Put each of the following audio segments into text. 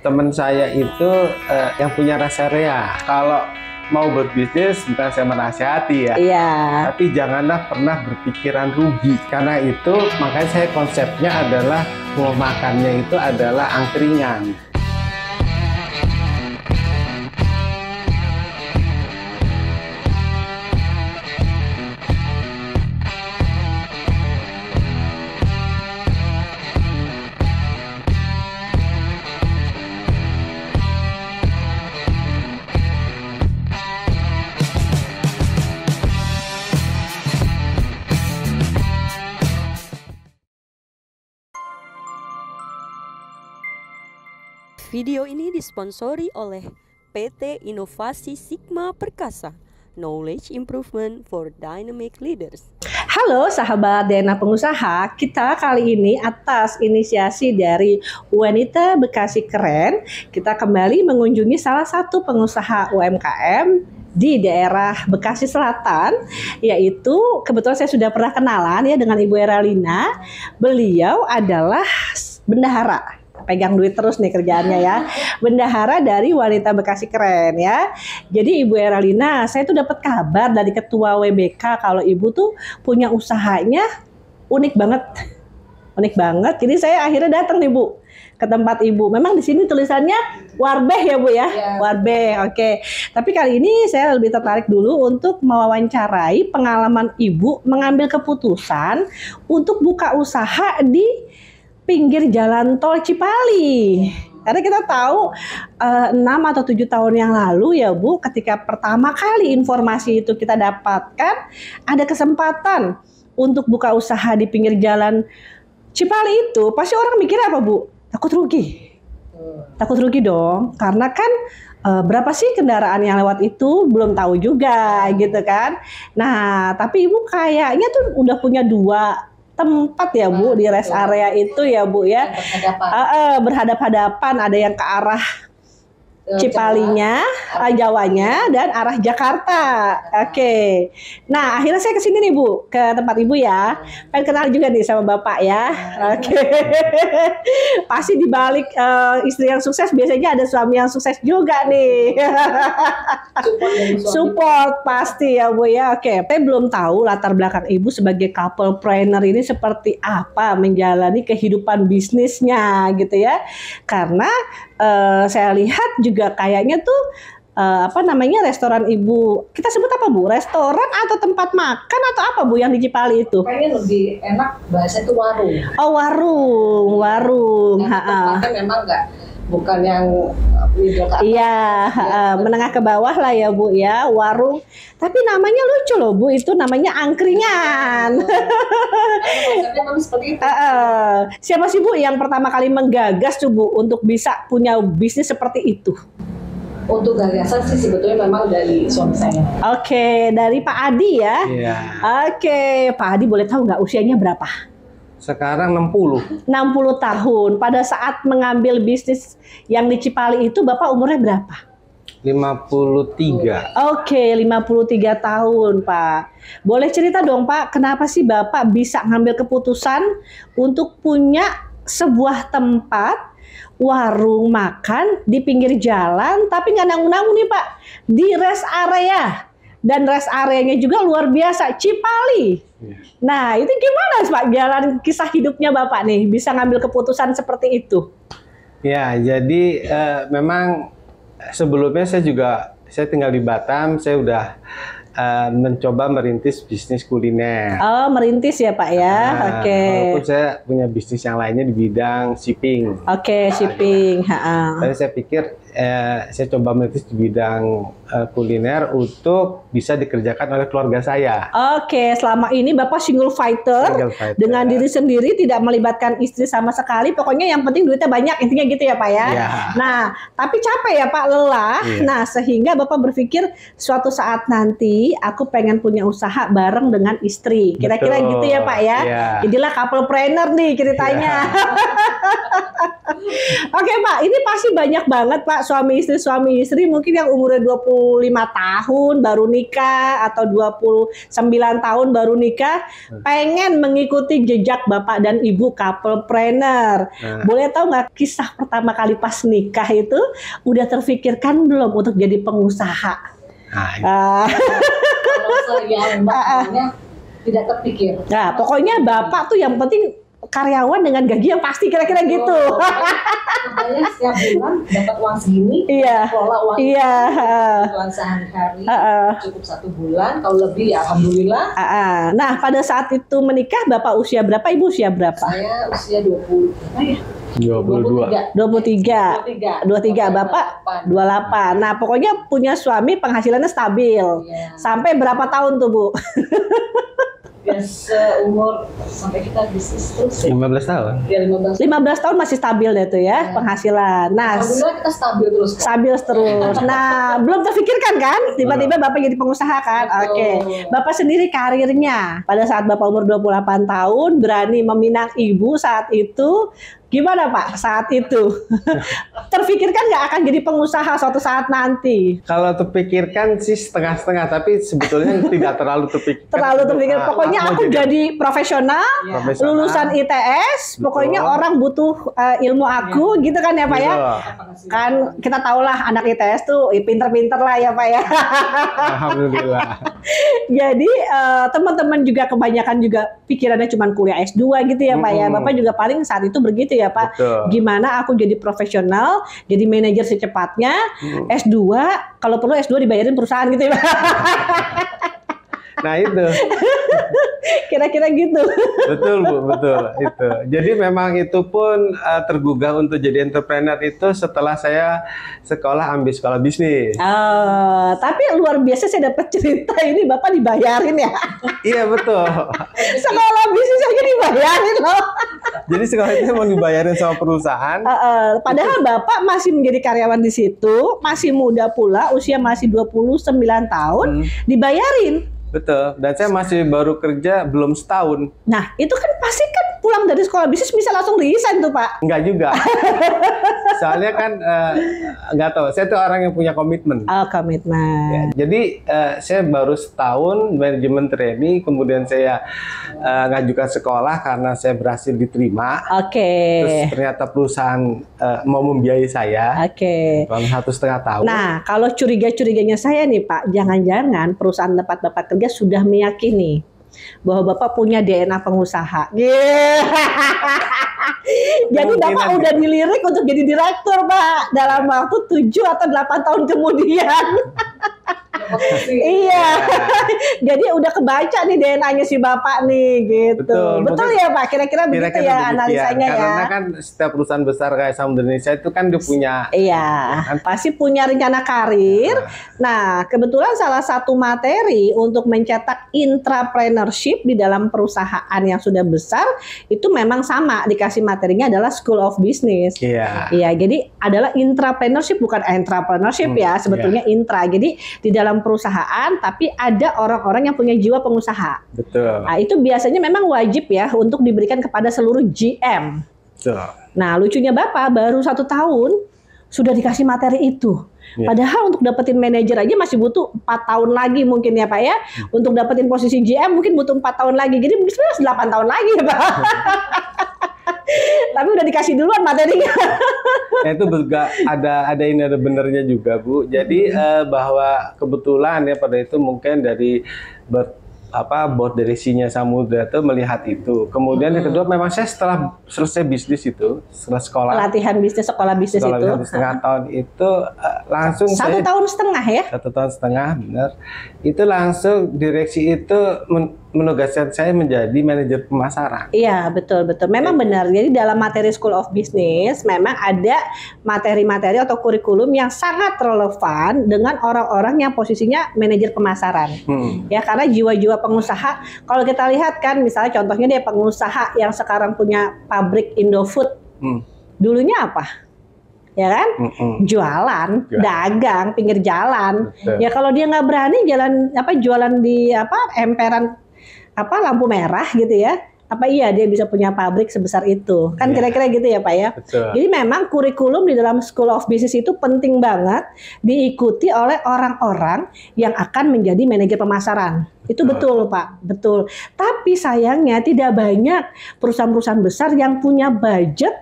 Teman saya itu yang punya rest area. Kalau mau berbisnis, bukan saya menasihati ya. Iya. Tapi janganlah pernah berpikiran rugi. Karena itu makanya saya konsepnya adalah mau makannya itu adalah angkringan. Video ini disponsori oleh PT Inovasi Sigma Perkasa, Knowledge Improvement for Dynamic Leaders. Halo sahabat DNA Pengusaha, kita kali ini atas inisiasi dari Wanita Bekasi Keren, kita kembali mengunjungi salah satu pengusaha UMKM di daerah Bekasi Selatan, yaitu kebetulan saya sudah pernah kenalan ya dengan Ibu Eralina. Beliau adalah bendahara. Pegang duit terus nih kerjaannya ya. Bendahara dari Wanita Bekasi Keren ya. Jadi Ibu Eralina, saya tuh dapat kabar dari ketua WBK kalau Ibu tuh punya usahanya unik banget. Unik banget. Jadi saya akhirnya datang nih Bu ke tempat Ibu. Memang di sini tulisannya Warbeh ya Bu ya. Warbeh. Oke. Tapi kali ini saya lebih tertarik dulu untuk mewawancarai pengalaman Ibu mengambil keputusan untuk buka usaha di pinggir jalan tol Cipali. Karena kita tahu 6 atau 7 tahun yang lalu ya Bu, ketika pertama kali informasi itu kita dapatkan, ada kesempatan untuk buka usaha di pinggir jalan Cipali itu, pasti orang mikir apa Bu? Takut rugi. Takut rugi dong, karena kan berapa sih kendaraan yang lewat itu belum tahu juga gitu kan. Nah, tapi Ibu kayaknya tuh udah punya 2 tempat ya Bu di rest area itu ya Bu ya. Berhadap-hadapan, ada yang ke arah Cipalinya, Jawanya, dan arah Jakarta. Oke. Nah, akhirnya saya kesini nih Bu, ke tempat Ibu ya. Pengen kenal juga nih sama Bapak ya. Oke. Pasti di balik istri yang sukses biasanya ada suami yang sukses juga nih. Support pasti ya Bu ya. Oke. Saya belum tahu latar belakang Ibu sebagai couple planner ini seperti apa menjalani kehidupan bisnisnya gitu ya. Karena saya lihat juga kayaknya tuh restoran Ibu, kita sebut apa Bu? Restoran atau tempat makan atau apa Bu yang di Cipali itu? Kayaknya lebih enak bahasa itu warung. Oh warung. Tempatnya memang bukan yang iya, menengah ke bawah lah ya Bu ya, warung. Tapi namanya lucu loh Bu, itu namanya angkringan. Memang seperti itu. Siapa sih Bu yang pertama kali menggagas tuh Bu untuk bisa punya bisnis seperti itu? Untuk gagasan sih sebetulnya memang dari suami saya. Oke, dari Pak Adi ya. Iya. Oke, Pak Adi boleh tahu nggak usianya berapa? Sekarang 60. 60 tahun. Pada saat mengambil bisnis yang di Cipali itu Bapak umurnya berapa? 53. Oke, 53 tahun Pak. Boleh cerita dong Pak, kenapa sih Bapak bisa ngambil keputusan untuk punya sebuah tempat warung makan di pinggir jalan, tapi nggak nanggung-nanggung nih Pak, di rest area. Dan rest areanya juga luar biasa, Cipali. Nah, itu gimana Pak jalan kisah hidupnya Bapak nih, bisa ngambil keputusan seperti itu? Ya, jadi memang sebelumnya saya tinggal di Batam, saya udah mencoba merintis bisnis kuliner. Oh, merintis ya Pak ya. Oke. Walaupun saya punya bisnis yang lainnya di bidang shipping. Oke, shipping. Tapi saya pikir saya coba merintis di bidang kuliner untuk bisa dikerjakan oleh keluarga saya. Oke, selama ini Bapak single fighter dengan diri sendiri, tidak melibatkan istri sama sekali. Pokoknya yang penting duitnya banyak, intinya gitu ya Pak ya. Yeah. Nah, tapi capek ya Pak, lelah. Yeah. Nah, sehingga Bapak berpikir suatu saat nanti nanti aku pengen punya usaha bareng dengan istri. Kira-kira Betul. gitu ya Pak ya. Iya. Jadilah couplepreneur nih ceritanya. Oke Pak, ini pasti banyak banget Pak suami istri mungkin yang umurnya 25 tahun baru nikah atau 29 tahun baru nikah pengen mengikuti jejak Bapak dan Ibu couplepreneur. Boleh tahu nggak kisah pertama kali pas nikah itu udah terfikirkan belum untuk jadi pengusaha? Kalau saya makanya tidak terpikir. Nah, pokoknya Bapak tuh yang penting karyawan dengan gaji yang pasti kira-kira gitu. Makanya setiap bulan dapat uang segini, Iya. kelola uang Iya. kebutuhan sehari-hari cukup 1 bulan. Kalau lebih ya alhamdulillah. Nah, pada saat itu menikah Bapak usia berapa, Ibu usia berapa? Saya usia 20 berapa ya? 22. 23, Bapak 28. Nah, pokoknya punya suami penghasilannya stabil. Iya. Sampai berapa tahun tuh, Bu? Ya seumur sampai kita bisnis terus ya. 15 tahun. Ya 15. 15 tahun masih stabil deh tuh ya, penghasilan. Nah, Alhamdulillah kita stabil terus. kok. stabil terus. Nah, belum terfikirkan kan? Tiba-tiba Bapak jadi pengusaha kan? Betul. Oke. Bapak sendiri karirnya pada saat Bapak umur 28 tahun berani meminang ibu saat itu. Gimana Pak saat itu? Terfikirkan nggak akan jadi pengusaha suatu saat nanti? Kalau terpikirkan sih setengah-setengah, tapi sebetulnya tidak terlalu terpikirkan. Terlalu terpikir. Pokoknya Mau aku jadi profesional, profesional. lulusan ITS. Pokoknya Betul. orang butuh ilmu aku, gitu kan ya Pak ya? Betul. Kan kita tahulah anak ITS tuh pinter-pinter lah ya Pak ya. Alhamdulillah. Jadi teman-teman juga kebanyakan juga pikirannya cuma kuliah S2 gitu ya Pak ya. Bapak juga paling saat itu begitu ya Pak. Betul. Gimana aku jadi profesional, jadi manajer secepatnya, S2, kalau perlu S2 dibayarin perusahaan gitu ya Pak. Nah itu. Kira-kira gitu. Betul Bu, betul itu. Jadi memang itu pun tergugah untuk jadi entrepreneur itu setelah saya ambil sekolah bisnis. Tapi luar biasa saya dapat cerita ini Bapak dibayarin ya. Iya betul. Sekolah bisnis aja dibayarin loh. Jadi sekolah itu mau dibayarin sama perusahaan. Padahal Bapak masih menjadi karyawan di situ, masih muda pula, usia masih 29 tahun, dibayarin. Betul. Dan saya masih baru kerja belum setahun. Nah, itu kan pasti kan pulang dari sekolah bisnis bisa langsung resign tuh Pak. Enggak juga. Soalnya kan nggak tahu. Saya tuh orang yang punya komitmen. Komitmen. Ya, jadi saya baru setahun manajemen trainee, kemudian saya ngajukan sekolah karena saya berhasil diterima. Terus ternyata perusahaan mau membiayai saya. Selama 1,5 tahun. Nah, kalau curiga-curiganya saya nih Pak, jangan-jangan perusahaan tempat Bapak kerja sudah meyakini bahwa Bapak punya DNA pengusaha. Jadi Bapak udah dilirik untuk jadi direktur Pak dalam waktu 7 atau 8 tahun kemudian. Iya. Jadi udah kebaca nih DNA-nya si Bapak nih gitu. Betul ya Pak, kira-kira begitu ya analisanya ya. Karena kan setiap perusahaan besar kayak Samudra Indonesia itu kan dia punya. Iya, pasti punya rencana karir. Nah, kebetulan salah satu materi untuk mencetak intrapreneurship di dalam perusahaan yang sudah besar itu memang sama, dikasih materinya adalah School of Business. Iya. Iya, jadi adalah intrapreneurship bukan entrepreneurship ya, sebetulnya intra. Jadi di dalam perusahaan tapi ada orang-orang yang punya jiwa pengusaha. Betul. Nah, itu biasanya memang wajib ya untuk diberikan kepada seluruh GM. Betul. Nah, lucunya Bapak baru 1 tahun sudah dikasih materi itu. Padahal untuk dapetin manajer aja masih butuh 4 tahun lagi mungkin ya Pak ya. Untuk dapetin posisi GM mungkin butuh 4 tahun lagi. Jadi mungkin sebenarnya 8 tahun lagi ya Pak. Tapi udah dikasih duluan materinya. Nah, itu juga ada benernya juga Bu. Jadi bahwa kebetulan ya pada itu mungkin dari board direksinya Samudra itu melihat itu. Kemudian yang kedua memang saya setelah selesai bisnis itu, setelah sekolah Pelatihan bisnis, sekolah bisnis itu. 1,5 tahun itu langsung 1,5 tahun ya? 1,5 tahun benar. Itu langsung direksi itu menugaskan saya menjadi manajer pemasaran. Iya, betul. Memang benar. Jadi dalam materi School of Business memang ada materi-materi atau kurikulum yang sangat relevan dengan orang-orang yang posisinya manajer pemasaran. Ya, karena jiwa-jiwa pengusaha, kalau kita lihat kan misalnya contohnya dia pengusaha yang sekarang punya pabrik Indofood. Dulunya apa? ya kan? Jualan, dagang pinggir jalan. Ya kalau dia nggak berani jualan di emperan lampu merah gitu ya. Iya dia bisa punya pabrik sebesar itu? Kan kira-kira gitu ya Pak ya. Betul. Jadi memang kurikulum di dalam School of Business itu penting banget diikuti oleh orang-orang yang akan menjadi manajer pemasaran. Itu betul Pak, betul. Tapi sayangnya tidak banyak perusahaan-perusahaan besar yang punya budget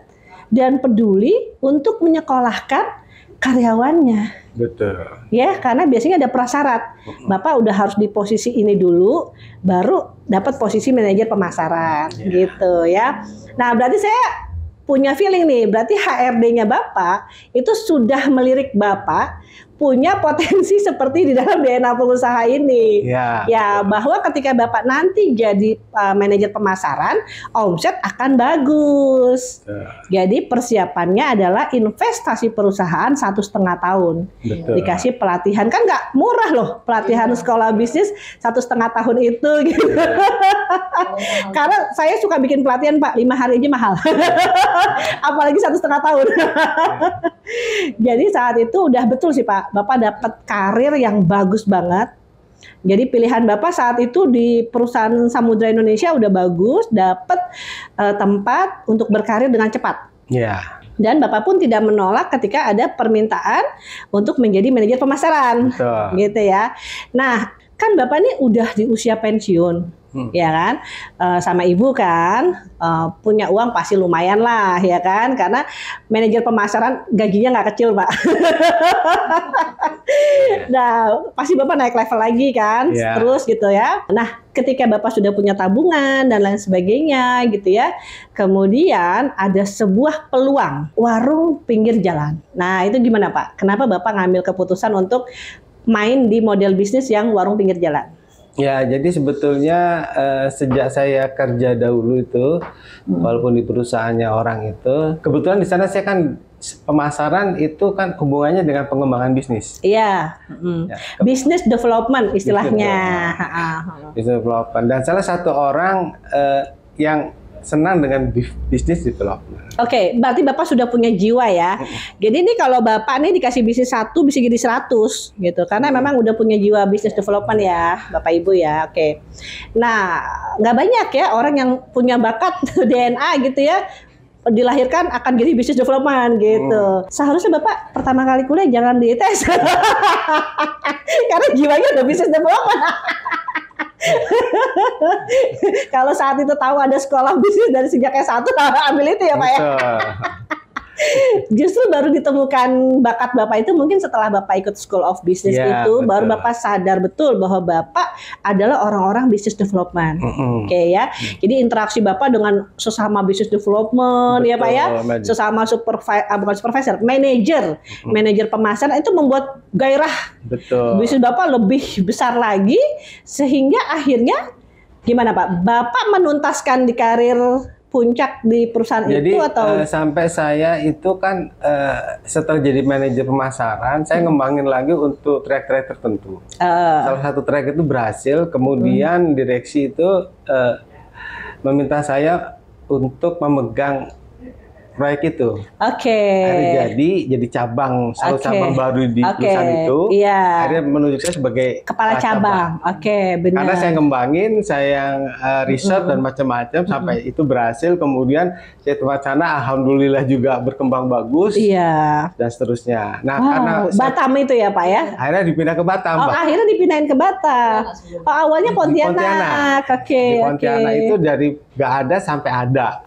dan peduli untuk menyekolahkan karyawannya. Betul. Ya, karena biasanya ada prasyarat. Bapak udah harus di posisi ini dulu, baru dapat posisi manajer pemasaran, gitu ya. Nah, berarti saya punya feeling nih, berarti HRD-nya Bapak itu sudah melirik Bapak punya potensi seperti di dalam DNA pengusaha ini. Ya, bahwa ketika Bapak nanti jadi manajer pemasaran, omset akan bagus. Jadi persiapannya adalah investasi perusahaan 1,5 tahun. Dikasih pelatihan, kan nggak murah loh pelatihan sekolah bisnis 1,5 tahun itu. Gitu. Karena saya suka bikin pelatihan Pak, 5 hari aja mahal. Apalagi 1,5 tahun. Jadi saat itu udah betul sih Pak, Bapak dapat karir yang bagus banget. Jadi pilihan Bapak saat itu di perusahaan Samudra Indonesia udah bagus, dapat tempat untuk berkarir dengan cepat. Dan Bapak pun tidak menolak ketika ada permintaan untuk menjadi manajer pemasaran. Gitu ya. Nah, kan Bapak ini udah di usia pensiun. Ya kan, sama ibu kan punya uang pasti lumayan lah ya kan, karena manajer pemasaran gajinya nggak kecil Pak. Nah pasti Bapak naik level lagi kan, terus gitu ya. Nah ketika Bapak sudah punya tabungan dan lain sebagainya gitu ya, kemudian ada sebuah peluang warung pinggir jalan. Nah itu gimana Pak? Kenapa Bapak ngambil keputusan untuk main di model bisnis yang warung pinggir jalan? Ya, jadi sebetulnya sejak saya kerja dahulu itu, walaupun di perusahaannya orang itu, kebetulan di sana saya kan pemasaran itu kan hubungannya dengan pengembangan bisnis. Iya, business development istilahnya. Business development. Dan salah satu orang yang senang dengan bisnis development. Oke, berarti Bapak sudah punya jiwa ya. Jadi ini kalau Bapak nih dikasih bisnis 1 bisa jadi 100 gitu. Karena memang udah punya jiwa bisnis development ya, Bapak Ibu ya. Oke. Nah, nggak banyak ya orang yang punya bakat DNA gitu ya, dilahirkan akan jadi bisnis development gitu. Seharusnya Bapak pertama kali kuliah jangan dites. Karena jiwanya udah bisnis development. Kalau saat itu tahu ada sekolah bisnis dari sejak S1, ambil itu ya Pak ya. Justru baru ditemukan bakat Bapak itu mungkin setelah Bapak ikut School of Business itu, baru Bapak sadar betul bahwa Bapak adalah orang-orang business development. Oke ya. Jadi interaksi Bapak dengan sesama business development ya Pak ya, sesama bukan supervisor, manajer pemasaran itu membuat gairah bisnis Bapak lebih besar lagi, sehingga akhirnya gimana Pak? Bapak menuntaskan di karir puncak di perusahaan itu atau? Sampai saya itu kan setelah jadi manajer pemasaran, saya ngembangin lagi untuk track-track tertentu. Salah satu track itu berhasil, kemudian direksi itu meminta saya untuk memegang proyek itu. Akhirnya jadi cabang, cabang baru di perusahaan itu. Akhirnya menunjuk saya sebagai kepala cabang. Benar. Karena saya ngembangin, saya riset dan macam-macam sampai itu berhasil. Kemudian saya tempat sana, alhamdulillah juga berkembang bagus. Dan seterusnya. Nah, karena Batam itu ya Pak ya? Akhirnya dipindah ke Batam. Akhirnya dipindahin ke Batam. Awalnya Pontianak. Di Pontianak itu dari nggak ada sampai ada.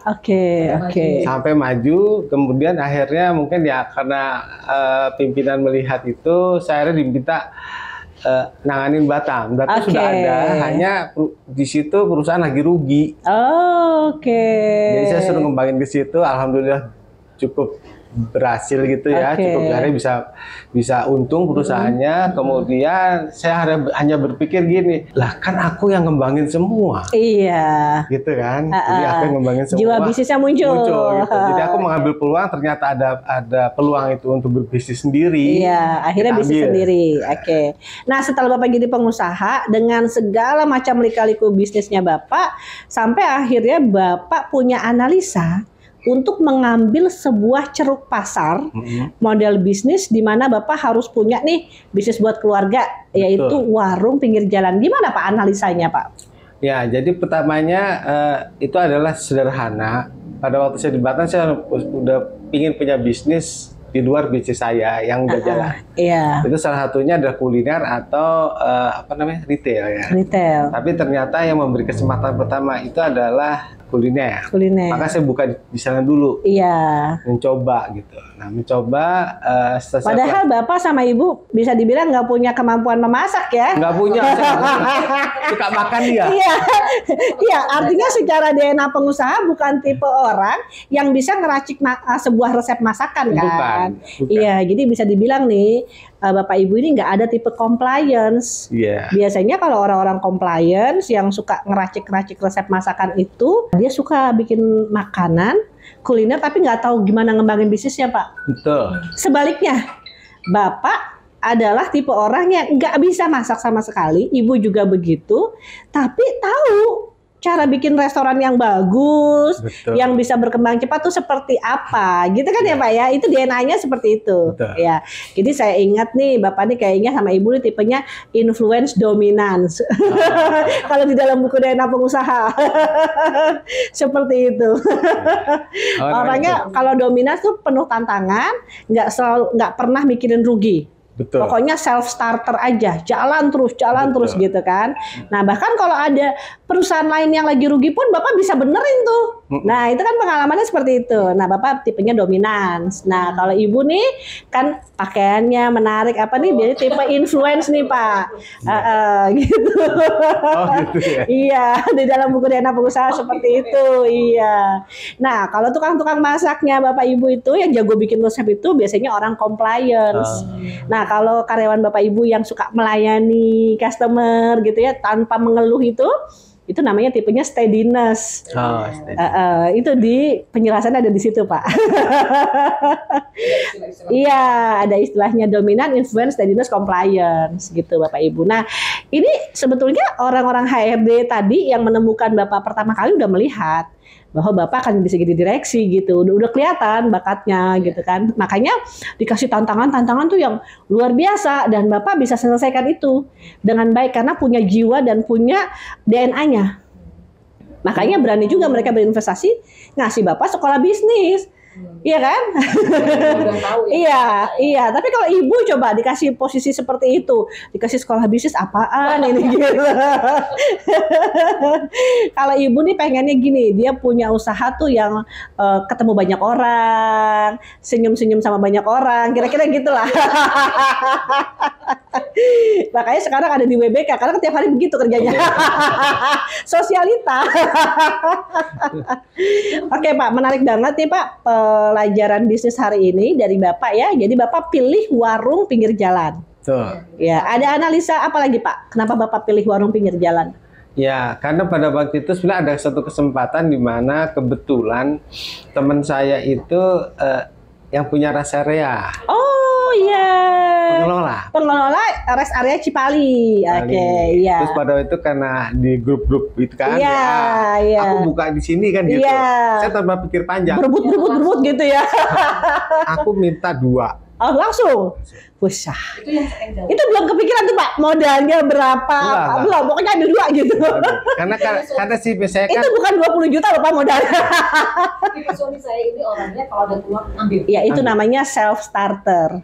Sampai maju, kemudian akhirnya mungkin ya karena pimpinan melihat itu, saya diminta nanganin Batam. Batam sudah ada, hanya di situ perusahaan lagi rugi. Jadi saya suruh ngembangin ke situ, alhamdulillah cukup berhasil gitu ya, cukup akhirnya bisa untung perusahaannya. Kemudian saya hanya berpikir gini, lah kan aku yang ngembangin semua. Gitu kan. Jadi aku yang ngembangin semua. Jiwa bisnisnya muncul gitu. Jadi aku mengambil peluang, ternyata ada peluang itu untuk berbisnis sendiri. Akhirnya bisnis sendiri. Nah, setelah Bapak jadi pengusaha dengan segala macam lika-liku bisnisnya Bapak, sampai akhirnya Bapak punya analisa untuk mengambil sebuah ceruk pasar model bisnis di mana Bapak harus punya nih bisnis buat keluarga, yaitu warung pinggir jalan. Gimana Pak analisanya Pak? Ya, jadi pertamanya itu adalah sederhana. Pada waktu saya di Batam, saya udah ingin punya bisnis di luar bisnis saya yang udah jalan. Iya. Itu salah satunya adalah kuliner atau retail ya. Retail. Tapi ternyata yang memberi kesempatan pertama itu adalah kuliner. Maka saya buka di sana dulu. Iya. Mencoba gitu. Nah, mencoba. Padahal Bapak sama Ibu bisa dibilang nggak punya kemampuan memasak ya? Nggak punya. Suka makan dia. Iya. Iya. Artinya secara DNA pengusaha bukan tipe orang yang bisa ngeracik sebuah resep masakan kan? Bukan. Iya. Jadi bisa dibilang nih Bapak Ibu ini nggak ada tipe compliance. Iya. Biasanya kalau orang-orang compliance yang suka ngeracik-ngeracik resep masakan itu, dia suka bikin makanan, kuliner, tapi nggak tahu gimana ngembangin bisnisnya, Pak. Betul. Sebaliknya, Bapak adalah tipe orang yang nggak bisa masak sama sekali, Ibu juga begitu, tapi tahu cara bikin restoran yang bagus, betul, yang bisa berkembang cepat tuh seperti apa, gitu kan ya Pak ya? Itu DNA-nya seperti itu, betul, ya. Jadi saya ingat nih, Bapak nih kayaknya sama Ibu nih tipenya influence dominance. Kalau di dalam buku DNA pengusaha, seperti itu. Orangnya kalau dominance tuh penuh tantangan, nggak pernah mikirin rugi. Betul. Pokoknya self starter aja, jalan terus gitu kan. Nah bahkan kalau ada perusahaan lain yang lagi rugi pun Bapak bisa benerin tuh. Nah itu kan pengalamannya seperti itu. Nah Bapak tipenya dominans. Nah kalau Ibu nih kan pakaiannya menarik apa nih, jadi tipe influence nih Pak. Gitu. Oh gitu ya. Iya, di dalam buku DNA pengusaha seperti itu. Iya. Nah kalau tukang-tukang masaknya Bapak Ibu itu yang jago bikin resep itu biasanya orang compliance. Nah kalau karyawan Bapak Ibu yang suka melayani customer gitu ya tanpa mengeluh itu namanya tipenya steadiness. Itu di penjelasannya ada di situ Pak. Iya, ada istilahnya dominan, influence, steadiness, compliance gitu Bapak Ibu. Nah ini sebetulnya orang-orang HRD tadi yang menemukan Bapak pertama kali udah melihat bahwa Bapak akan bisa jadi direksi gitu, udah kelihatan bakatnya gitu kan. Makanya dikasih tantangan tuh yang luar biasa dan Bapak bisa selesaikan itu dengan baik karena punya jiwa dan punya DNA-nya. Makanya berani juga mereka berinvestasi ngasih Bapak sekolah bisnis. Iya kan? Iya. Tapi kalau Ibu coba dikasih posisi seperti itu, dikasih sekolah bisnis apaan ini gitu. Kalau Ibu nih pengennya gini, dia punya usaha tuh yang ketemu banyak orang, senyum-senyum sama banyak orang, kira-kira gitulah. Makanya sekarang ada di WBK karena tiap hari begitu kerjanya. Sosialita. Oke Pak, menarik banget nih Pak pelajaran bisnis hari ini dari Bapak ya. Jadi Bapak pilih warung pinggir jalan. Betul. Ya, ada analisa apa lagi Pak? Kenapa Bapak pilih warung pinggir jalan? Ya, karena pada waktu itu sebenarnya ada satu kesempatan di mana kebetulan teman saya itu yang punya rest area. Oh iya. Pengelola rest area Cipali. Oke, iya. Terus pada itu karena di grup-grup itu kan, iya. Aku buka di sini kan gitu. Saya tanpa pikir panjang. Berebut gitu ya. Aku minta 2. Oh, langsung. Wusah. Itu belum kepikiran tuh Pak, modalnya berapa? Belum, pokoknya ambil 2 gitu. Karena sih biasanya kan itu bukan 20 juta loh Pak modalnya. Suami saya ini orangnya kalau ada keluar ambil. Ya, itu namanya self starter.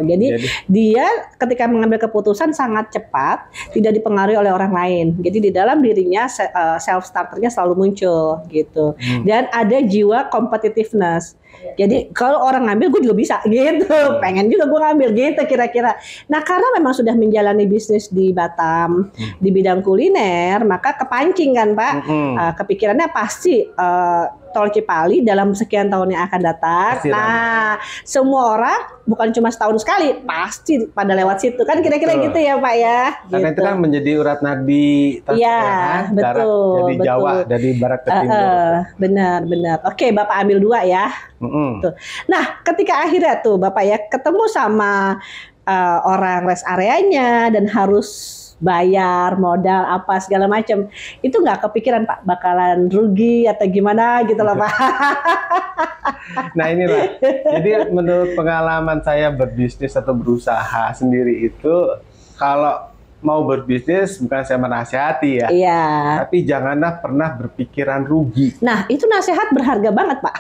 Jadi dia ketika mengambil keputusan sangat cepat, tidak dipengaruhi oleh orang lain. Jadi di dalam dirinya self starternya selalu muncul gitu. Dan ada jiwa competitiveness. Jadi kalau orang ngambil gue juga bisa gitu, pengen juga gue ngambil gitu kira-kira. Nah karena memang sudah menjalani bisnis di Batam di bidang kuliner, maka kepancing kan Pak, kepikirannya pasti tol Cipali dalam sekian tahun yang akan datang. Nah semua orang bukan cuma setahun sekali, pasti pada lewat situ kan kira-kira gitu ya Pak ya. Karena gitu. itu kan menjadi urat nadi. Iya betul. Dari Jawa, dari barat ke timur. Benar. Oke Bapak ambil 2 ya. Tuh. Nah ketika akhirnya tuh Bapak ya ketemu sama orang rest areanya dan harus bayar modal apa segala macam, itu nggak kepikiran Pak bakalan rugi atau gimana gitu loh Pak? Nah inilah, jadi menurut pengalaman saya berbisnis atau berusaha sendiri itu, kalau mau berbisnis bukan saya menasihati ya, Iya. tapi janganlah pernah berpikiran rugi. Nah itu nasihat berharga banget Pak,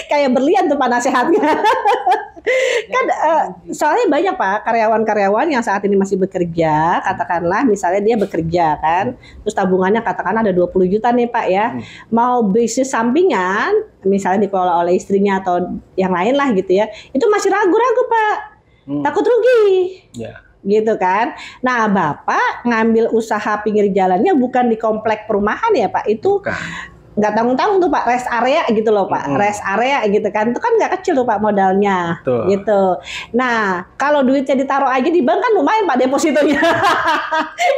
kayak berlian tuh Pak nasihatnya. Kan soalnya banyak Pak karyawan-karyawan yang saat ini masih bekerja, katakanlah misalnya dia bekerja kan, terus tabungannya katakanlah ada 20 juta nih Pak ya, mau bisnis sampingan misalnya dikelola oleh istrinya atau yang lain lah gitu ya, itu masih ragu-ragu Pak, takut rugi. Ya. Gitu kan. Nah Bapak ngambil usaha pinggir jalannya bukan di komplek perumahan ya Pak, itu nggak tanggung-tanggung tuh Pak, rest area gitu loh Pak, rest area gitu kan, itu kan nggak kecil tuh Pak modalnya. Betul. Gitu. Nah kalau duitnya ditaruh aja di bank kan lumayan Pak depositonya.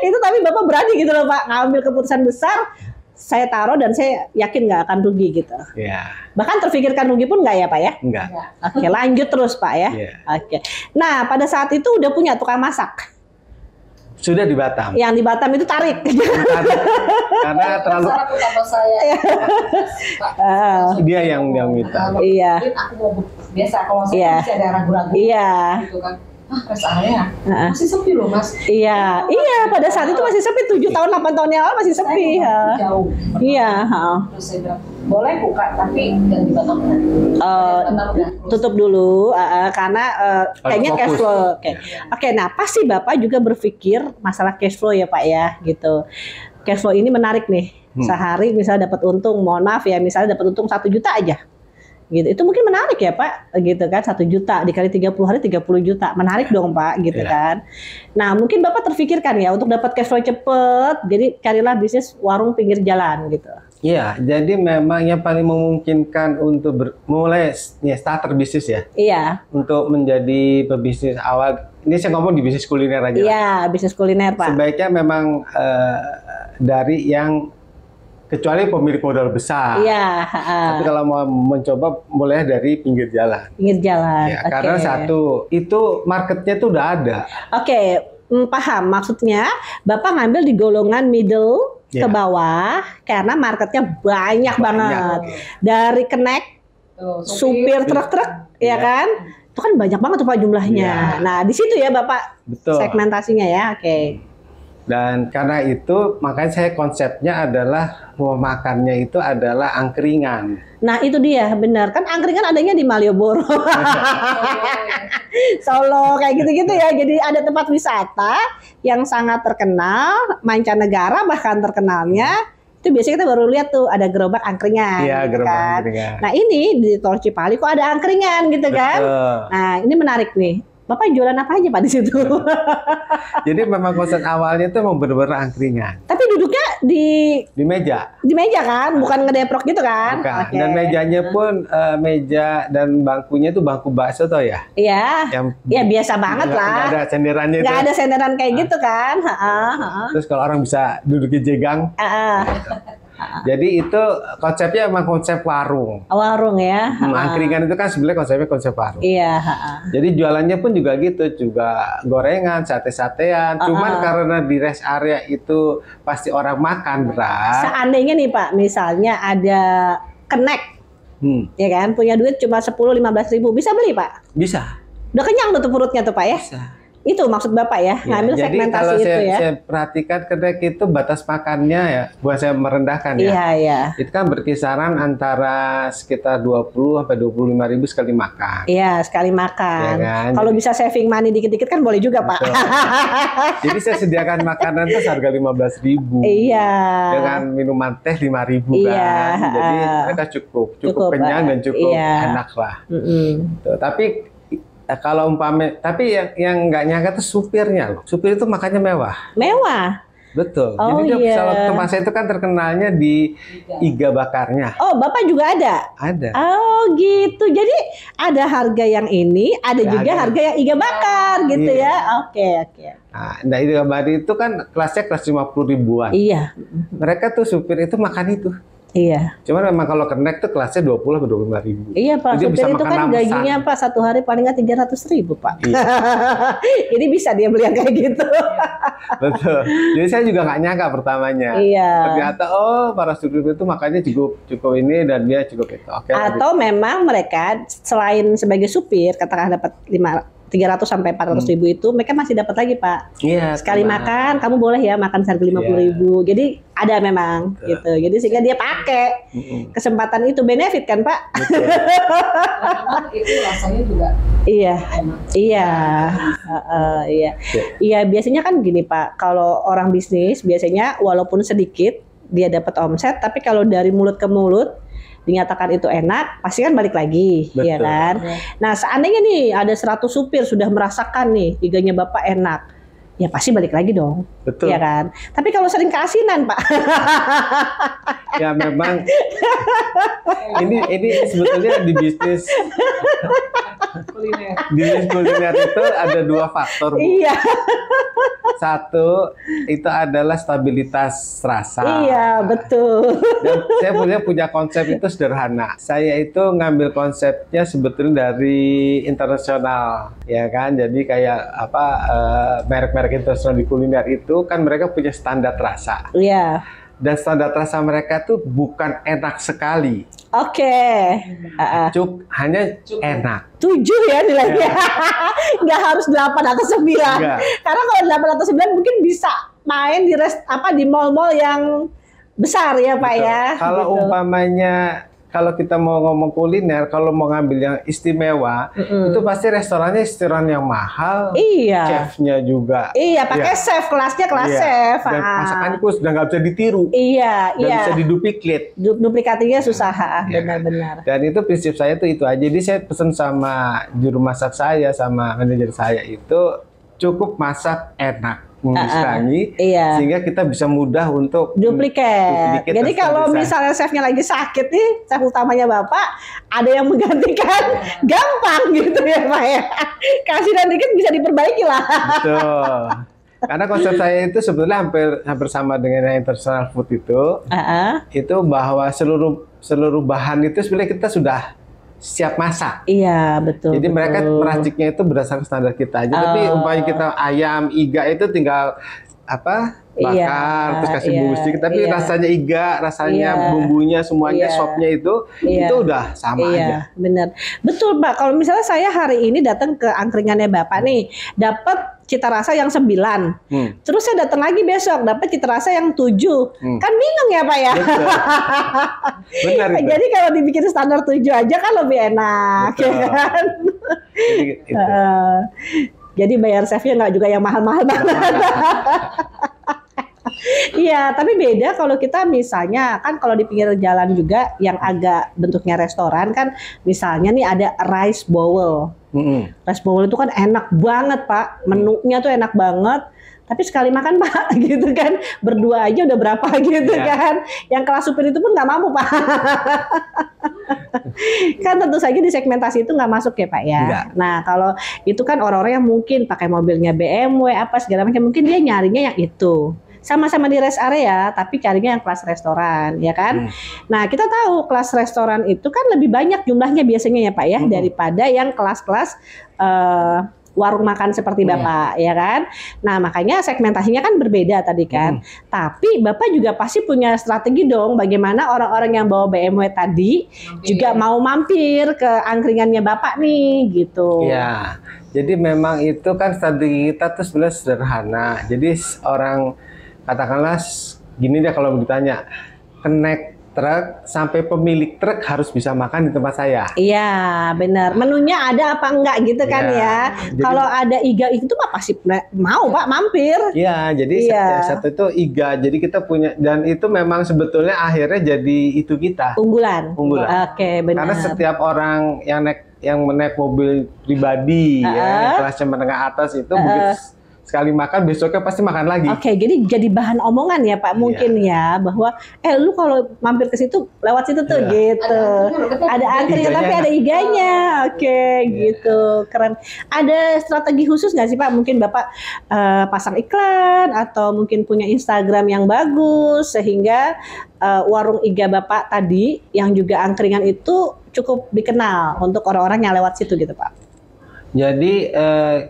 Itu tapi Bapak berani gitu loh Pak ngambil keputusan besar, saya taruh dan saya yakin nggak akan rugi gitu. Ya. Bahkan terfikirkan rugi pun nggak ya Pak ya? Enggak. Oke, lanjut terus Pak ya. Yeah. Oke. Nah pada saat itu udah punya tukang masak. Sudah di Batam. Yang di Batam itu tarik. Karena terlalu saya. dia yang minta. Iya. Aku mau biasa kalau saya Iya. masih ada ragu-ragu. Iya. Gitu kan. Rest area masih sepi loh Mas. Iya, iya pada saat itu masih sepi, 7 tahun 8 tahun yang lalu masih sepi. Jauh. Iya. Terus saya bilang boleh buka tapi jangan di Batam. Tutup dulu karena kayaknya Fokus. cash flow. Oke, nah pasti Bapak juga berpikir masalah cash flow ya Pak ya, gitu. Cash flow ini menarik nih. Sehari misalnya dapat untung, mohon maaf ya, misalnya dapat untung 1 juta aja. Gitu. Itu mungkin menarik ya Pak, gitu kan, 1 juta dikali 30 hari 30 juta, menarik dong Pak, gitu kan. Nah mungkin Bapak terfikirkan ya untuk dapat cash flow cepet, jadi carilah bisnis warung pinggir jalan gitu. Iya, jadi memang yang paling memungkinkan untuk mulai starter bisnis ya. Iya. Untuk menjadi pebisnis awal, ini saya ngomong di bisnis kuliner aja. Iya, bisnis kuliner Pak. Sebaiknya memang dari yang kecuali pemilik modal besar. Iya. Tapi kalau mau mencoba mulai dari pinggir jalan. Pinggir jalan. Ya, karena satu itu marketnya tuh udah ada. Oke, paham maksudnya. Bapak ngambil di golongan middle ke bawah karena marketnya banyak banget. Dari kenek, supir truk-truk, ya kan? Itu kan banyak banget tuh Pak jumlahnya. Nah di situ ya Bapak segmentasinya ya. Oke. Dan karena itu makanya saya konsepnya adalah rumah makannya itu adalah angkringan. Nah itu dia benar kan, angkringan adanya di Malioboro, Solo kayak gitu-gitu ya. Jadi ada tempat wisata yang sangat terkenal, mancanegara bahkan terkenalnya. Itu biasanya kita baru lihat tuh ada gerobak angkringan. Iya, gitu gerobak kan. angkringan. Nah ini di Tol Cipali kok ada angkringan gitu kan. Nah ini menarik nih. Bapak jualan apa aja Pak di situ? Jadi memang konsep awalnya itu memang benar-benar angkringan. Tapi duduknya di meja. Di meja kan, bukan ngedeprok gitu kan? Bukan. Okay. Dan mejanya pun meja dan bangkunya itu bangku bakso toh ya? Iya. Ya biasa banget lah. Nggak ada senderannya itu. Nggak ada senderan kayak gitu kan? Terus kalau orang bisa duduk di jegang. Jadi itu konsepnya emang konsep warung. Warung ya. Angkringan itu kan sebenarnya konsepnya konsep warung. Iya. Jadi jualannya pun juga gitu, juga gorengan, sate-satean. Cuman karena di rest area itu pasti orang makan berat. Seandainya nih Pak, misalnya ada kenek, ya kan, punya duit cuma 10-15 ribu, bisa beli Pak? Bisa. Udah kenyang tuh perutnya tuh Pak ya? Bisa. Itu maksud Bapak ya, ngambil segmentasi itu ya. Jadi kalau saya perhatikan kedai itu batas makannya ya, buat saya merendahkan ya. Iya, iya. Itu kan berkisaran antara sekitar 20 sampai 25 ribu sekali makan. Iya, sekali makan. Ya kan? Kalau bisa saving money dikit-dikit kan boleh juga Pak. Jadi saya sediakan makanan itu harga 15 ribu. Iya. Dengan minuman teh 5 ribu kan. Jadi mereka cukup kenyang dan cukup enak lah. Tuh, tapi kalau tapi yang nggak nyangka tuh supirnya loh. Supir itu makannya mewah. Mewah. Betul. Jadi kalau tempat saya itu kan terkenalnya di iga bakarnya. Oh, Bapak juga ada? Ada. Oh, gitu. Jadi ada harga yang ini, ada juga harga yang iga bakar gitu ya. Oke. Nah, iga bakar itu kan kelasnya kelas 50 ribuan. Iya. Mereka tuh supir itu makan itu. Iya. Cuma memang kalau connect tuh kelasnya 20 ke 25.000. Iya Pak, Jadi supir bisa itu makan kan enam gajinya pesan. Pak satu hari paling nggak 300.000 Pak. Iya. Ini bisa dia beli yang kayak gitu. Betul. Jadi saya juga nggak nyangka pertamanya. Iya. Ternyata para supir itu makannya cukup ini dan dia cukup itu. Oke. Atau memang mereka selain sebagai supir katakan dapat 300 sampai 400.000 itu mereka masih dapat lagi Pak. Iya. Sekali tenang. makan kamu boleh ya makan seharga 50.000. Jadi ada memang gitu. Jadi sehingga dia pakai kesempatan itu, benefit kan Pak? Betul. Memang itu rasanya juga Iya. enak. Iya. Iya. Iya, biasanya kan gini Pak, kalau orang bisnis biasanya walaupun sedikit dia dapat omset, tapi kalau dari mulut ke mulut dinyatakan itu enak, pasti kan balik lagi, Betul. ya kan? Nah, seandainya nih ada 100 supir sudah merasakan nih iganya Bapak enak, ya pasti balik lagi dong, Betul. ya kan? Tapi kalau sering keasinan Pak, Ya memang ini sebetulnya di bisnis Kuliner. itu ada dua faktor, Bu. iya, Satu itu adalah stabilitas rasa. iya betul. Dan saya punya konsep itu sederhana. Saya itu ngambil konsepnya sebetulnya dari internasional, ya kan. Jadi kayak merek-merek internasional di kuliner itu kan mereka punya standar rasa. Iya, Dan standar rasa mereka tuh bukan enak sekali, oke. hanya enak. 7 ya nilainya. Nggak harus 8 atau 9. Nggak. Karena kalau 8 atau 9 mungkin bisa main di mall-mall yang besar ya Pak Betul. ya. Kalau gitu. umpamanya kalau kita mau ngomong kuliner, kalau mau ngambil yang istimewa, itu pasti restoran yang mahal, Iya. chefnya juga. Iya, pakai chef, kelasnya kelas Iya. chef. Dan masakannya itu sudah nggak bisa ditiru, Iya, dan iya. bisa diduplicate. Duplikasinya susah, Iya. benar-benar. Dan itu prinsip saya itu aja. Jadi saya pesan sama juru masak saya, sama manajer saya itu cukup masak enak, mengusangi, Iya. sehingga kita bisa mudah untuk Duplikat. Jadi dan kalau bisa- misalnya chefnya lagi sakit nih, chef utamanya Bapak, ada yang menggantikan, gampang gitu ya Pak ya. Kasihan dikit bisa diperbaiki lah. Betul. Karena konsep saya itu sebetulnya hampir sama dengan yang international food itu bahwa seluruh bahan itu sebenarnya kita sudah siap masak. Iya, betul. Jadi mereka betul. meraciknya itu berdasarkan standar kita aja. Tapi umpamanya kita ayam, iga itu tinggal bakar, Iya, terus kasih iya, bumbu sedikit. Tapi iya. rasanya iga, rasanya Iya. bumbunya, semuanya, Iya. sopnya itu udah sama aja. Iya, benar. Betul, Pak. Kalau misalnya saya hari ini datang ke angkringannya Bapak nih, dapat cita rasa yang 9. Terus saya datang lagi besok, dapat cita rasa yang 7. Kan bingung ya, Pak ya? Betul. Benar itu. Jadi kalau dibikin standar 7 aja kan lebih enak, Betul. ya kan? Jadi, itu. Jadi bayar chefnya nggak juga yang mahal-mahal banget. Iya, tapi beda kalau kita misalnya kan kalau di pinggir jalan juga yang agak bentuknya restoran kan, misalnya nih ada rice bowl. Rice bowl itu kan enak banget Pak, menunya tuh enak banget. Tapi sekali makan Pak, gitu kan, berdua aja udah berapa gitu Iya. kan. Yang kelas supir itu pun nggak mampu Pak. Kan tentu saja di segmentasi itu nggak masuk ya Pak ya. Enggak. Nah kalau itu kan orang-orang yang mungkin pakai mobilnya BMW apa segala macam, mungkin dia nyarinya yang itu. Sama-sama di rest area, tapi carinya yang kelas restoran, ya kan? Nah, kita tahu kelas restoran itu kan lebih banyak jumlahnya biasanya ya Pak ya, daripada yang kelas-kelas warung makan seperti Bapak, ya kan? Nah, makanya segmentasinya kan berbeda tadi kan. Tapi Bapak juga pasti punya strategi dong, bagaimana orang-orang yang bawa BMW tadi juga mau mampir ke angkringannya Bapak nih, gitu. Iya. Jadi memang itu kan strategi kita tuh sebenarnya sederhana. Jadi orang katakanlah gini deh kalau ditanya, connect truk sampai pemilik truk harus bisa makan di tempat saya. Iya, benar. Menunya ada apa enggak gitu kan Iya. ya. Jadi- Kalau ada iga itu mah pasti mau Pak mampir. Iya, jadi Iya. satu itu iga. Jadi kita punya, dan itu memang sebetulnya akhirnya jadi itu kita. Unggulan. Unggulan. Oke, benar. Karena setiap orang yang naik mobil pribadi ya, kelasnya menengah atas itu begitu sekali makan besoknya pasti makan lagi. Oke, jadi bahan omongan ya Pak mungkin ya bahwa lu kalau mampir ke situ lewat situ tuh gitu. Ada antrinya tapi ada iganya. Oke, gitu. Keren. Ada strategi khusus nggak sih Pak? Mungkin Bapak pasang iklan atau mungkin punya Instagram yang bagus sehingga warung iga Bapak tadi yang juga angkringan itu cukup dikenal untuk orang-orang yang lewat situ gitu Pak. Jadi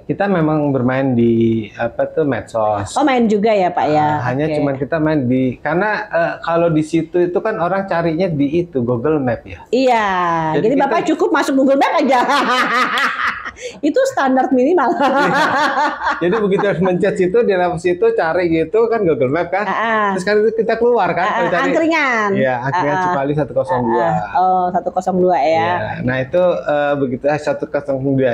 kita memang bermain di medsos. Oh main juga ya Pak ya. Hanya cuman kita main di karena kalau di situ itu kan orang carinya di itu Google Map ya. Iya. Jadi Bapak cukup masuk Google Map aja. Itu standar minimal. Jadi begitu harus mencet situ, di lewat situ cari gitu kan Google Map kan. Terus kan kita keluar kan. Angkringan. Iya, angkringan Cipali 102. Oh 102 ya. Ya, nah itu begitu 102,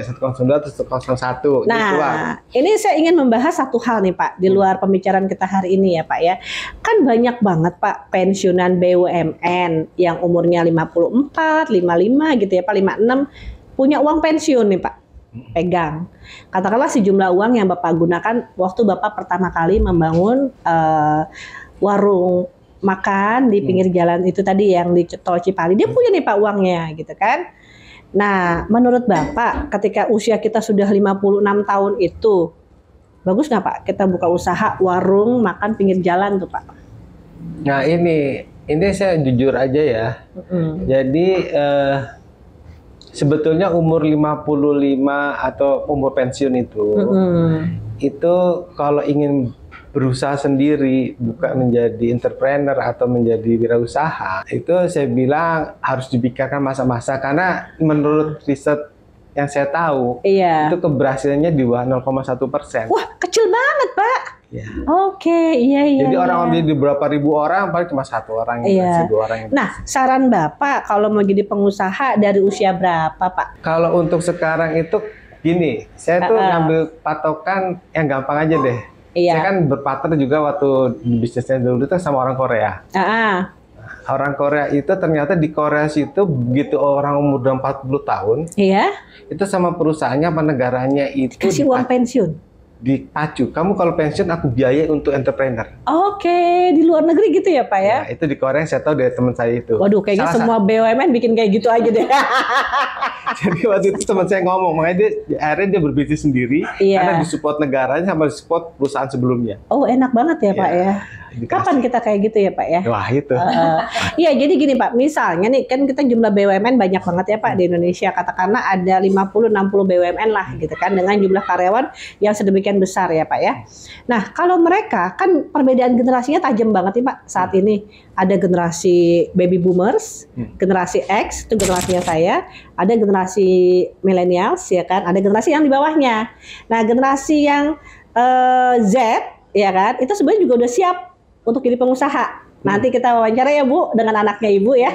102 terus 101. Nah, ini saya ingin membahas satu hal nih Pak di luar pembicaraan kita hari ini ya Pak ya. Kan banyak banget Pak pensiunan BUMN yang umurnya 54, 55 gitu ya Pak, 56 punya uang pensiun nih Pak. Pegang. Katakanlah sejumlah uang yang Bapak gunakan waktu Bapak pertama kali membangun warung makan di pinggir jalan itu tadi yang di Tol Cipali. Dia punya nih Pak uangnya gitu kan. Nah, menurut Bapak ketika usia kita sudah 56 tahun itu bagus nggak Pak kita buka usaha warung makan pinggir jalan tuh Pak? Nah, ini saya jujur aja ya. Jadi sebetulnya umur 55 atau umur pensiun itu kalau ingin berusaha sendiri, bukan menjadi entrepreneur atau menjadi wirausaha, itu saya bilang harus dipikirkan masa-masa karena menurut riset yang saya tahu, itu keberhasilannya di bawah 0,1%. Wah, kecil banget Pak. Ya. Oke, iya. Jadi orang di beberapa ribu orang, paling cuma 1 orang, iya. 2 orang. Nah, saran Bapak kalau mau jadi pengusaha dari usia berapa Pak? Kalau untuk sekarang itu gini, saya tuh ngambil patokan yang gampang aja deh. Saya kan berpartner juga waktu di bisnisnya dulu itu sama orang Korea. Orang Korea itu ternyata di Korea situ begitu orang umur 40 tahun, itu sama perusahaannya apa negaranya itu kasih uang pensiun. Dipacu. Kamu kalau pensiun aku biayai untuk entrepreneur. Oke, di luar negeri gitu ya Pak ya? Ya itu di Korea saya tahu dari teman saya itu. Waduh, kayaknya semua BUMN bikin kayak gitu aja deh. Jadi waktu itu teman saya ngomong, makanya akhirnya dia berbisnis sendiri karena disupport negaranya sama disupport perusahaan sebelumnya. Oh enak banget ya Pak ya. Kapan kita kayak gitu ya Pak ya? Wah itu. Iya jadi gini Pak, misalnya nih kan kita jumlah BUMN banyak banget ya Pak di Indonesia. Katakanlah ada 50-60 BUMN lah gitu kan dengan jumlah karyawan yang sedemikian besar ya Pak ya. Nah kalau mereka kan perbedaan generasinya tajam banget nih Pak saat ini. Ada generasi baby boomers, generasi X itu generasinya saya, ada generasi millennials ya kan, ada generasi yang di bawahnya. Nah generasi yang Z ya kan, itu sebenarnya juga udah siap untuk jadi pengusaha. Nanti kita wawancara ya Bu dengan anaknya Ibu ya.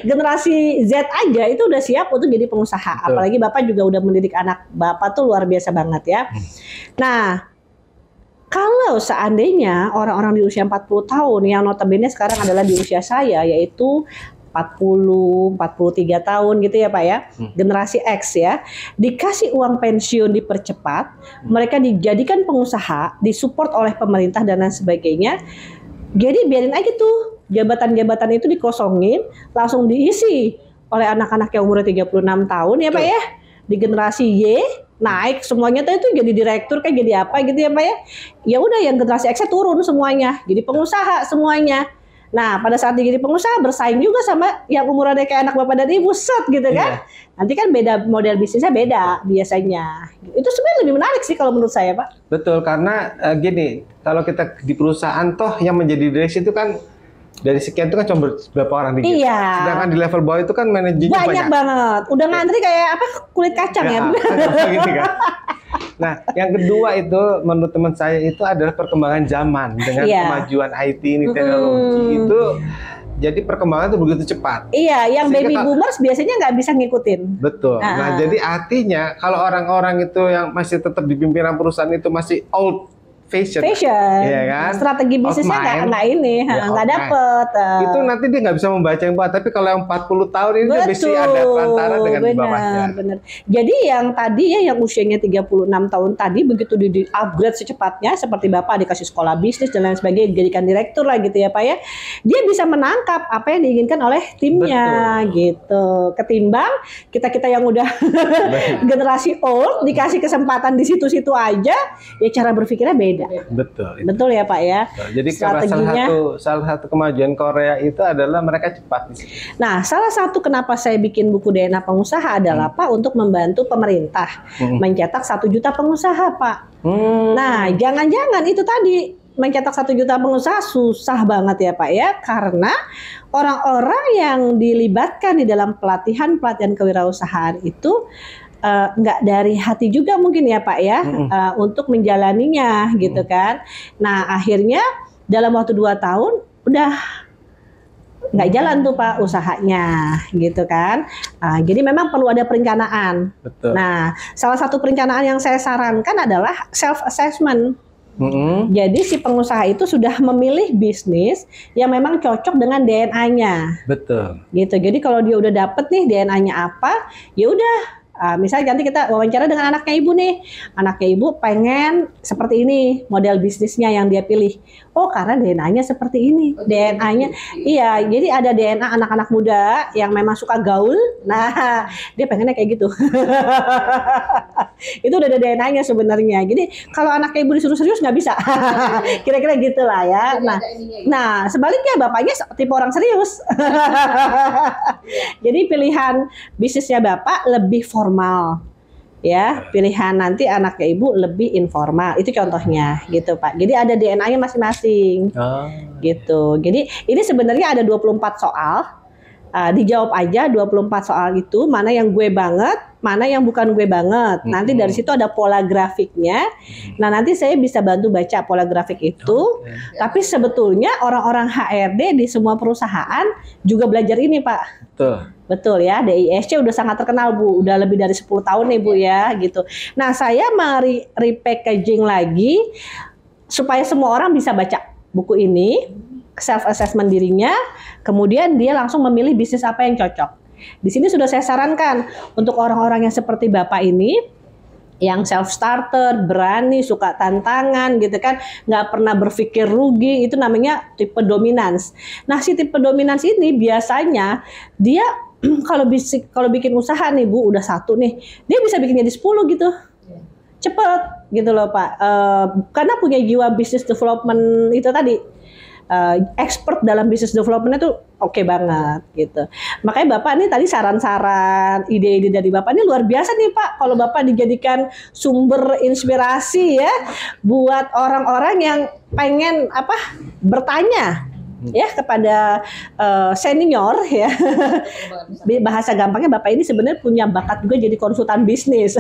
Generasi Z aja itu udah siap untuk jadi pengusaha. Betul. Apalagi Bapak juga udah mendidik anak Bapak tuh luar biasa banget ya. Nah, kalau seandainya orang-orang di usia 40 tahun yang notabene sekarang adalah di usia saya yaitu 40, 43 tahun gitu ya Pak ya. Generasi X ya. Dikasih uang pensiun dipercepat, mereka dijadikan pengusaha, disupport oleh pemerintah dan lain sebagainya. Jadi biarin aja tuh jabatan-jabatan itu dikosongin, langsung diisi oleh anak-anak yang umurnya 36 tahun ya Pak ya. Di generasi Y naik semuanya tuh itu jadi direktur kayak jadi apa gitu ya Pak ya. Ya udah yang generasi X turun semuanya, jadi pengusaha semuanya. Nah, pada saat dia jadi pengusaha bersaing juga sama yang umurannya kayak anak Bapak dan Ibu set gitu kan. Nanti kan beda model bisnisnya beda biasanya. Itu sebenarnya lebih menarik sih kalau menurut saya, Pak. Betul, karena gini, kalau kita di perusahaan toh yang menjadi direksi itu kan dari sekian itu kan cuma berapa orang dikit. Iya. Sedangkan di level bawah itu kan manajernya banyak banget. Udah ngantri kayak apa kulit kacang ya. Gitu kan. Nah, yang kedua itu menurut teman saya itu adalah perkembangan zaman dengan kemajuan IT ini teknologi itu. Jadi perkembangan itu begitu cepat. Iya, yang sehingga baby boomers biasanya nggak bisa ngikutin. Betul. Nah, jadi artinya kalau orang-orang itu yang masih tetap di pimpinan perusahaan itu masih old fashion. Iya kan? Strategi bisnisnya nggak ini, nggak dapet. Itu nanti dia nggak bisa membaca yang bawah. Tapi kalau yang 40 tahun ini dia bisa ada perantara dengan di bawahnya. Bener. Jadi yang tadi ya, yang usianya 36 tahun tadi, begitu di upgrade secepatnya, seperti Bapak dikasih sekolah bisnis dan lain sebagainya, dijadikan direktur lah gitu ya Pak ya, dia bisa menangkap apa yang diinginkan oleh timnya. Gitu. Ketimbang kita yang udah generasi old dikasih kesempatan di situ-situ aja, ya cara berpikirnya beda. Betul ya Pak ya. Jadi salah satu kemajuan Korea itu adalah mereka cepat. Nah, salah satu kenapa saya bikin buku DNA Pengusaha adalah Pak, untuk membantu pemerintah mencetak 1 juta pengusaha Pak. Nah, jangan-jangan itu tadi mencetak 1 juta pengusaha susah banget ya Pak ya, karena orang-orang yang dilibatkan di dalam pelatihan kewirausahaan itu nggak dari hati juga mungkin ya Pak ya, untuk menjalaninya gitu kan. Nah akhirnya dalam waktu 2 tahun udah nggak jalan tuh Pak usahanya gitu kan. Jadi memang perlu ada perencanaan. Betul. Nah salah satu perencanaan yang saya sarankan adalah self assessment. Jadi si pengusaha itu sudah memilih bisnis yang memang cocok dengan DNA-nya. Betul. Gitu. Jadi kalau dia udah dapet nih DNA-nya apa, ya udah. Misalnya nanti kita wawancara dengan anaknya ibu nih, anaknya ibu pengen seperti ini model bisnisnya yang dia pilih. Oh karena DNA-nya seperti ini, DNA-nya, iya. Jadi ada DNA anak-anak muda yang memang suka gaul, nah dia pengennya kayak gitu. Itu udah ada DNA-nya sebenarnya. Jadi kalau anaknya ibu disuruh serius nggak bisa, kira-kira gitulah ya. Nah sebaliknya bapaknya tipe orang serius. Jadi pilihan bisnisnya bapak lebih formal, ya. Pilihan nanti anaknya ibu lebih informal. Itu contohnya, gitu Pak. Jadi ada DNA-nya masing-masing, gitu. Jadi ini sebenarnya ada 24 soal. Dijawab aja 24 soal itu, mana yang gue banget, mana yang bukan gue banget. Nanti dari situ ada pola grafiknya. Nah nanti saya bisa bantu baca pola grafik itu. Tapi sebetulnya orang-orang HRD di semua perusahaan juga belajar ini Pak. Betul ya, DISC udah sangat terkenal Bu, udah lebih dari 10 tahun nih Bu ya gitu. Nah saya repackaging lagi supaya semua orang bisa baca buku ini, self assessment dirinya, kemudian dia langsung memilih bisnis apa yang cocok. Di sini sudah saya sarankan untuk orang-orang yang seperti Bapak ini, yang self starter, berani, suka tantangan gitu kan, nggak pernah berpikir rugi, itu namanya tipe dominans. Nah si tipe dominans ini biasanya dia kalau bikin usaha nih Bu, udah 1 nih, dia bisa bikin jadi 10 gitu. Cepet gitu loh Pak, karena punya jiwa business development itu tadi. Expert dalam business development itu oke banget gitu. Makanya Bapak nih tadi saran-saran, ide-ide dari Bapak ini luar biasa nih Pak. Kalau Bapak dijadikan sumber inspirasi ya buat orang-orang yang pengen bertanya ya kepada senior ya. Bahasa gampangnya Bapak ini sebenarnya punya bakat juga jadi konsultan bisnis.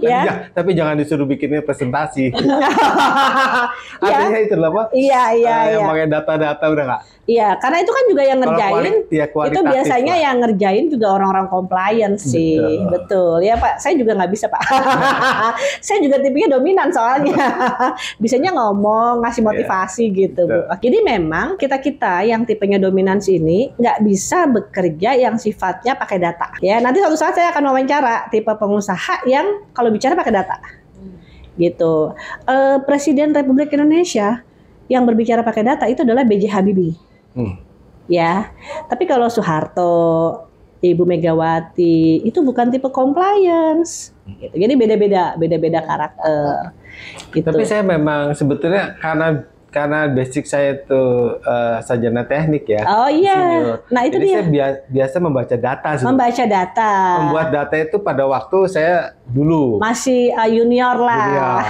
Ya. Tapi jangan disuruh bikinnya presentasi. Artinya itu loh Pak. Iya. Yang pakai data-data udah nggak? Iya, karena itu kan juga yang ngerjain. Itu biasanya lah. Yang ngerjain juga orang-orang compliance sih. Betul. Ya Pak, saya juga nggak bisa Pak. Saya juga tipenya dominan soalnya. Bisanya ngomong, ngasih motivasi gitu Bu. Jadi memang kita yang tipenya dominansi ini nggak bisa bekerja yang sifatnya pakai data. Ya, nanti suatu saat saya akan wawancara tipe pengusaha yang kalau bicara pakai data. Gitu. Presiden Republik Indonesia yang berbicara pakai data itu adalah B.J. Habibie. Ya, tapi kalau Soeharto, Ibu Megawati itu bukan tipe compliance. Gitu. Jadi beda-beda karakter. Gitu. Tapi saya memang sebetulnya karena basic saya itu sarjana teknik ya. Oh iya. Senior. Nah itu jadi dia. Saya biasa membaca data. Membaca data. Membuat data itu pada waktu saya dulu masih junior lah.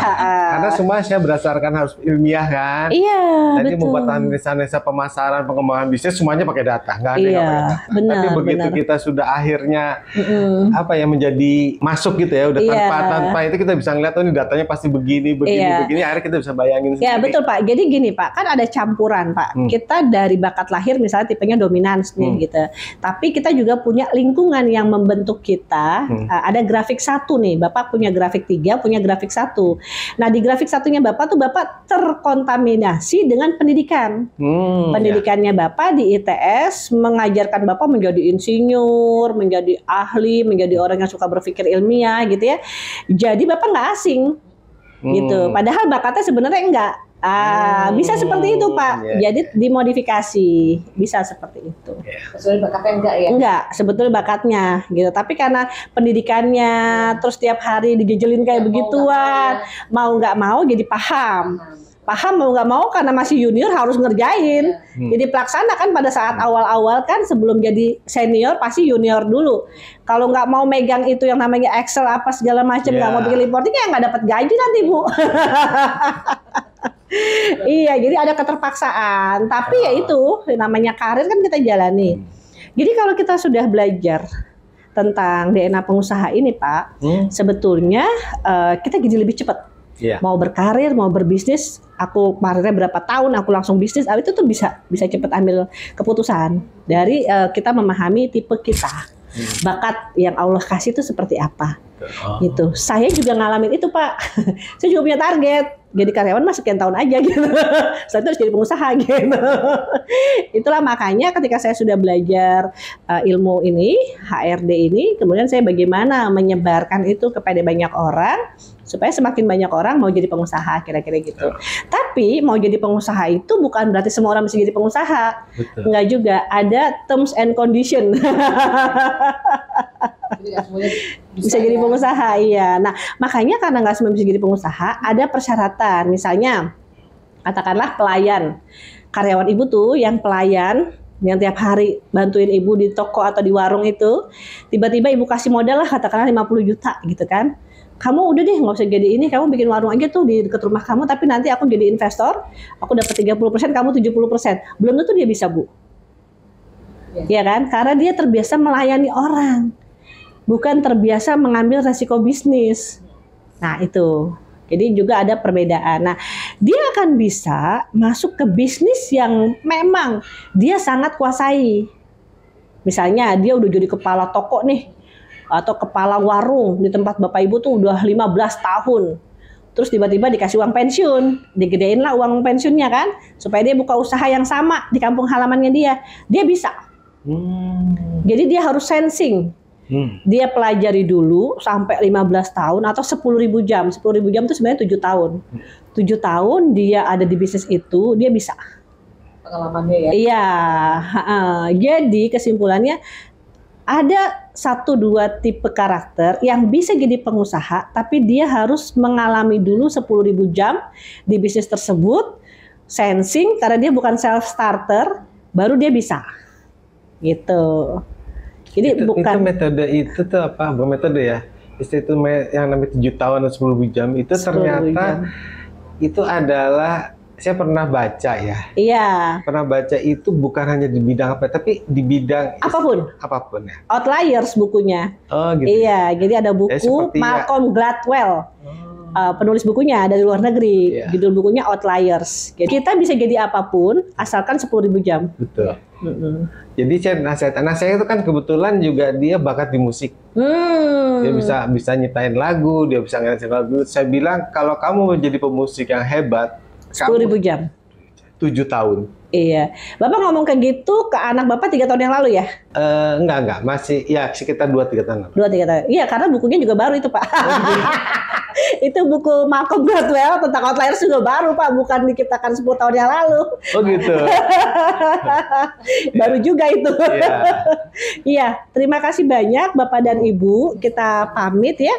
Karena semua saya berdasarkan harus ilmiah kan. Iya. Jadi betul. membuat analisa pemasaran, pengembangan bisnis semuanya pakai data. Nggak ada yang pakai data. Benar, tapi begitu kita sudah akhirnya menjadi masuk gitu ya, udah tanpa itu kita bisa ngeliat ini datanya pasti begini. Akhirnya kita bisa bayangin. Ya betul Pak. Jadi gini Pak, kan ada campuran Pak. Kita dari bakat lahir misalnya tipenya dominans nih gitu. Tapi kita juga punya lingkungan yang membentuk kita. Ada grafik 1 nih, Bapak punya grafik 3, punya grafik 1. Nah di grafik satunya Bapak tuh Bapak terkontaminasi dengan pendidikan. Pendidikannya Bapak di ITS mengajarkan Bapak menjadi insinyur, menjadi ahli, menjadi orang yang suka berpikir ilmiah gitu ya. Jadi Bapak nggak asing gitu. Padahal bakatnya sebenarnya enggak. Bisa seperti itu Pak. Jadi dimodifikasi, bisa seperti itu. Sebetulnya bakatnya enggak ya? Enggak, sebetulnya bakatnya gitu. Tapi karena pendidikannya terus tiap hari dijejelin kayak begituan, mau nggak mau jadi paham. Paham mau nggak mau karena masih junior harus ngerjain. Jadi pelaksana kan pada saat awal-awal kan sebelum jadi senior pasti junior dulu. Kalau nggak mau megang itu yang namanya Excel apa segala macam, nggak mau bikin reporting ya nggak dapat gaji nanti Bu. Iya, jadi ada keterpaksaan. Tapi ya itu namanya karir kan kita jalani. Jadi kalau kita sudah belajar tentang DNA pengusaha ini Pak, sebetulnya kita jadi lebih cepat. Mau berkarir, mau berbisnis, aku karirnya berapa tahun, aku langsung bisnis, itu tuh bisa cepat ambil keputusan dari kita memahami tipe kita, bakat yang Allah kasih itu seperti apa. Gitu. Saya juga ngalamin itu Pak. Saya juga punya target. Jadi karyawan mah sekian tahun aja gitu. Setelah itu harus jadi pengusaha gitu. Itulah makanya ketika saya sudah belajar ilmu ini, HRD ini, kemudian saya bagaimana menyebarkan itu kepada banyak orang supaya semakin banyak orang mau jadi pengusaha, kira-kira gitu. Tapi mau jadi pengusaha itu bukan berarti semua orang bisa jadi pengusaha. Enggak juga, ada terms and condition. Bisa jadi pengusaha, iya. Nah, makanya karena nggak semua bisa jadi pengusaha, ada persyaratan. Misalnya, katakanlah pelayan. Karyawan ibu tuh yang pelayan, yang tiap hari bantuin ibu di toko atau di warung itu, tiba-tiba ibu kasih modal lah katakanlah 50 juta gitu kan. Kamu udah deh nggak usah jadi ini, kamu bikin warung aja tuh di dekat rumah kamu, tapi nanti aku jadi investor, aku dapat 30%, kamu 70%. Belum tentu dia bisa Bu. Iya kan? Karena dia terbiasa melayani orang. Bukan terbiasa mengambil resiko bisnis. Nah itu, jadi juga ada perbedaan. Nah dia akan bisa masuk ke bisnis yang memang dia sangat kuasai. Misalnya dia udah jadi kepala toko nih, atau kepala warung di tempat bapak ibu tuh udah 15 tahun. Terus tiba-tiba dikasih uang pensiun, digedein lah uang pensiunnya kan, supaya dia buka usaha yang sama di kampung halamannya dia bisa. Jadi dia harus sensing. Dia pelajari dulu sampai 15 tahun atau 10.000 jam. 10.000 jam itu sebenarnya 7 tahun. 7 tahun dia ada di bisnis itu, dia bisa. Pengalamannya ya? Iya. Jadi kesimpulannya ada 1-2 tipe karakter yang bisa jadi pengusaha, tapi dia harus mengalami dulu 10.000 jam di bisnis tersebut, sensing karena dia bukan self starter, baru dia bisa. Gitu. Jadi itu metode itu tuh apa? Bukan metode ya. Itu yang namanya 7 tahun dan 10.000 jam itu ternyata itu adalah, saya pernah baca ya. Iya. Pernah baca itu bukan hanya di bidang apa, tapi di bidang apapun ya. Outliers bukunya. Oh gitu. Iya, jadi ada buku Malcolm Gladwell. Penulis bukunya dari luar negeri. Judul bukunya Outliers. Jadi kita bisa jadi apapun asalkan 10.000 jam. Betul. Jadi saya itu kan kebetulan juga dia bakat di musik. Dia bisa nyiptain lagu, dia bisa ngerasain lagu. Saya bilang kalau kamu mau jadi pemusik yang hebat, 10.000 jam. 7 tahun. Iya. Bapak ngomong kayak gitu ke anak Bapak 3 tahun yang lalu ya? Enggak. Masih ya sekitar 2-3 tahun lalu. 2-3 tahun. Iya, karena bukunya juga baru itu, Pak. Itu buku Malcolm Gladwell tentang outliers juga baru, Pak. Bukan diciptakan 10 tahun yang lalu. Oh gitu. Baru juga itu. Iya. Terima kasih banyak Bapak dan Ibu. Kita pamit ya.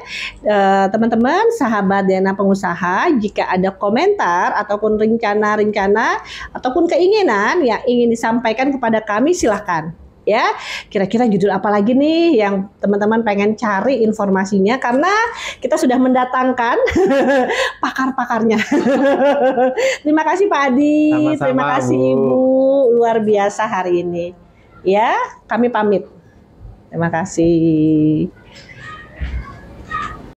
Teman-teman, sahabat DNA Pengusaha, jika ada komentar ataupun rencana-rencana ataupun keinginan yang ingin disampaikan kepada kami, silahkan. Ya, kira-kira judul apa lagi nih yang teman-teman pengen cari informasinya, karena kita sudah mendatangkan pakar-pakarnya. Terima kasih Pak Adi. Sama-sama, terima kasih Bu. Ibu, luar biasa hari ini. Ya, kami pamit. Terima kasih.